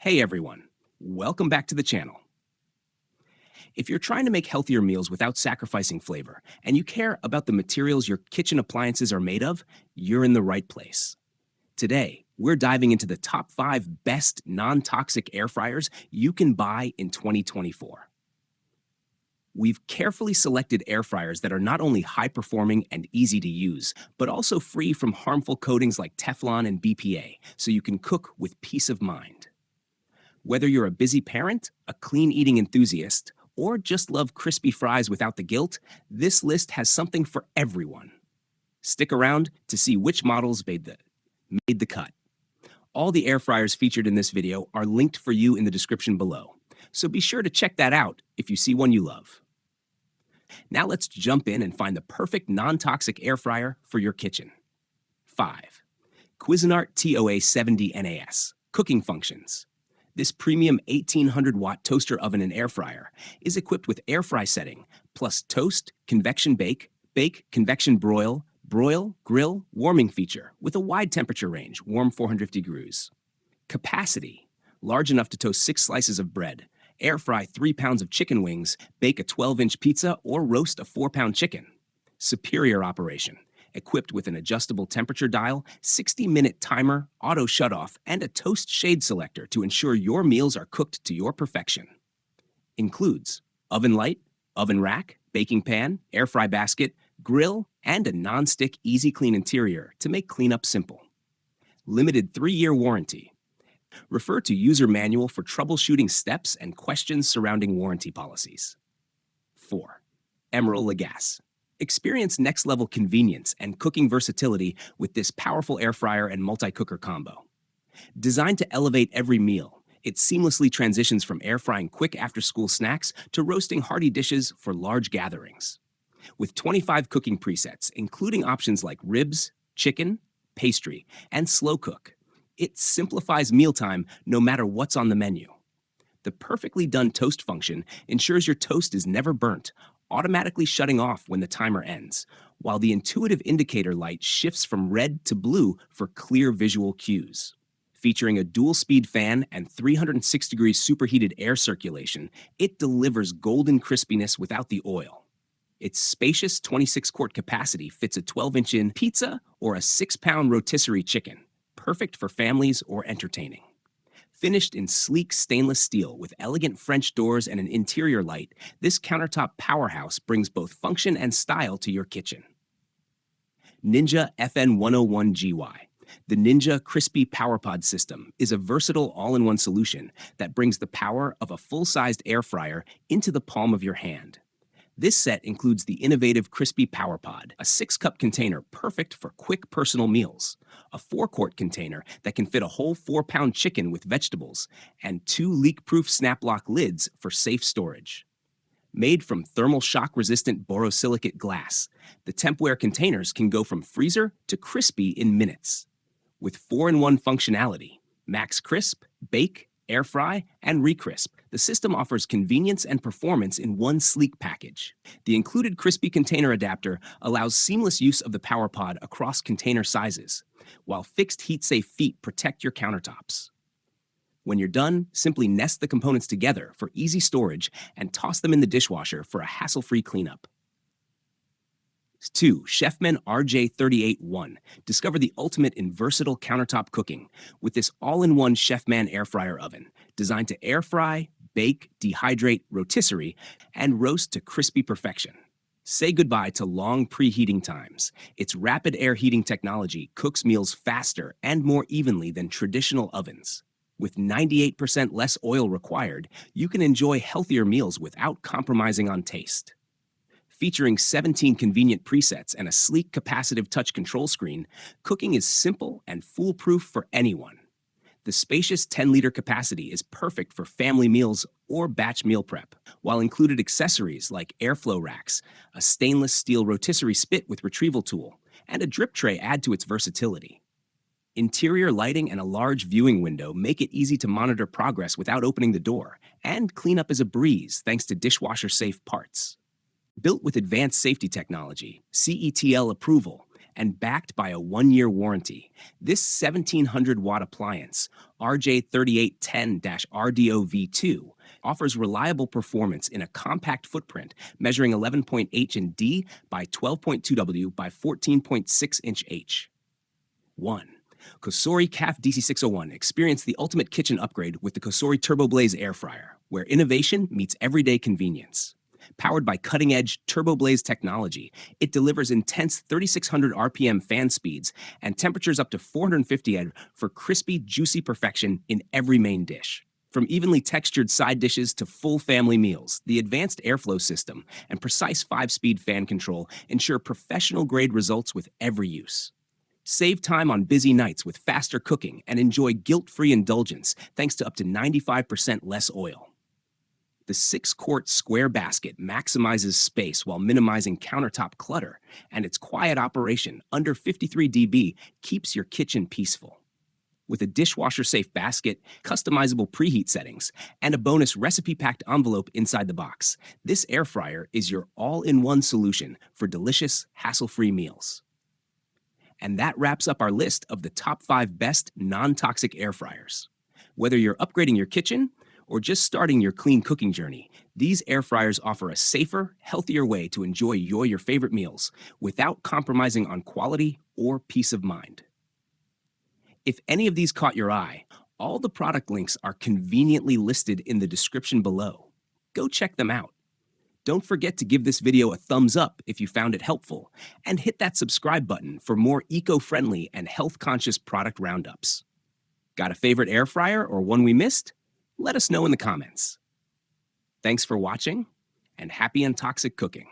Hey everyone, welcome back to the channel. If you're trying to make healthier meals without sacrificing flavor, and you care about the materials your kitchen appliances are made of, you're in the right place. Today, we're diving into the top 5 best non-toxic air fryers you can buy in 2024. We've carefully selected air fryers that are not only high-performing and easy to use, but also free from harmful coatings like Teflon and BPA, so you can cook with peace of mind. Whether you're a busy parent, a clean eating enthusiast, or just love crispy fries without the guilt, this list has something for everyone. Stick around to see which models made the cut. All the air fryers featured in this video are linked for you in the description below, so be sure to check that out if you see one you love. Now let's jump in and find the perfect non-toxic air fryer for your kitchen. 5. Cuisinart TOA70NAS, Cooking Functions. This premium 1800-watt toaster oven and air fryer is equipped with air fry setting, plus toast, convection bake, convection broil, grill, warming feature with a wide temperature range, warm 450 degrees. Capacity, large enough to toast 6 slices of bread, air fry 3 pounds of chicken wings, bake a 12-inch pizza, or roast a 4-pound chicken. Superior operation, equipped with an adjustable temperature dial, 60-minute timer, auto shutoff, and a toast shade selector to ensure your meals are cooked to your perfection. Includes oven light, oven rack, baking pan, air fry basket, grill, and a non-stick easy clean interior to make cleanup simple. Limited 3-year warranty. Refer to user manual for troubleshooting steps and questions surrounding warranty policies. 4. Emeril Lagasse. Experience next-level convenience and cooking versatility with this powerful air fryer and multi-cooker combo. Designed to elevate every meal, it seamlessly transitions from air frying quick after-school snacks to roasting hearty dishes for large gatherings. With 25 cooking presets, including options like ribs, chicken, pastry, and slow cook, it simplifies mealtime no matter what's on the menu. The perfectly done toast function ensures your toast is never burnt, automatically shutting off when the timer ends, while the intuitive indicator light shifts from red to blue for clear visual cues. Featuring a dual-speed fan and 306-degree superheated air circulation, it delivers golden crispiness without the oil. Its spacious 26-quart capacity fits a 12-inch pizza or a 6-pound rotisserie chicken, perfect for families or entertaining. Finished in sleek stainless steel with elegant French doors and an interior light, this countertop powerhouse brings both function and style to your kitchen. Ninja FN101GY. The Ninja Crispy Power Pod system is a versatile all-in-one solution that brings the power of a full-sized air fryer into the palm of your hand. This set includes the innovative Crispy Power Pod, a 6-cup container perfect for quick personal meals, a 4-quart container that can fit a whole 4-pound chicken with vegetables, and 2 leak-proof snap-lock lids for safe storage. Made from thermal shock-resistant borosilicate glass, the Tempware containers can go from freezer to crispy in minutes. With 4-in-1 functionality, Max Crisp, Bake, Air Fry, and Recrisp, the system offers convenience and performance in one sleek package. The included crispy container adapter allows seamless use of the Power Pod across container sizes, while fixed heat-safe feet protect your countertops. When you're done, simply nest the components together for easy storage and toss them in the dishwasher for a hassle-free cleanup. 2. Chefman RJ381. Discover the ultimate in versatile countertop cooking with this all-in-one Chefman air fryer oven, designed to air fry, bake, dehydrate, rotisserie, and roast to crispy perfection. Say goodbye to long preheating times. Its rapid air heating technology cooks meals faster and more evenly than traditional ovens. With 98% less oil required, you can enjoy healthier meals without compromising on taste. Featuring 17 convenient presets and a sleek capacitive touch control screen, cooking is simple and foolproof for anyone. The spacious 10-liter capacity is perfect for family meals or batch meal prep, while included accessories like airflow racks, a stainless steel rotisserie spit with retrieval tool, and a drip tray add to its versatility. Interior lighting and a large viewing window make it easy to monitor progress without opening the door, and cleanup is a breeze thanks to dishwasher-safe parts. Built with advanced safety technology, CETL approval, and backed by a 1-year warranty. This 1700-watt appliance, RJ381-RDOV2, offers reliable performance in a compact footprint measuring 11.8 in D by 12.2 W by 14.6 inch H. 1. Cosori CF-DC601. Experience the ultimate kitchen upgrade with the Cosori TurboBlaze air fryer, where innovation meets everyday convenience. Powered by cutting-edge TurboBlaze technology, it delivers intense 3,600 RPM fan speeds and temperatures up to 450 F for crispy, juicy perfection in every main dish. From evenly textured side dishes to full family meals, the advanced airflow system and precise 5-speed fan control ensure professional-grade results with every use. Save time on busy nights with faster cooking and enjoy guilt-free indulgence thanks to up to 95% less oil. The 6-quart square basket maximizes space while minimizing countertop clutter, and its quiet operation, under 53 dB, keeps your kitchen peaceful. With a dishwasher-safe basket, customizable preheat settings, and a bonus recipe-packed envelope inside the box, this air fryer is your all-in-one solution for delicious, hassle-free meals. And that wraps up our list of the top 5 best non-toxic air fryers. Whether you're upgrading your kitchen or just starting your clean cooking journey, these air fryers offer a safer, healthier way to enjoy your favorite meals without compromising on quality or peace of mind. If any of these caught your eye, all the product links are conveniently listed in the description below. Go check them out. Don't forget to give this video a thumbs up if you found it helpful, and hit that subscribe button for more eco-friendly and health-conscious product roundups. Got a favorite air fryer or one we missed? Let us know in the comments. Thanks for watching, and happy untoxic cooking.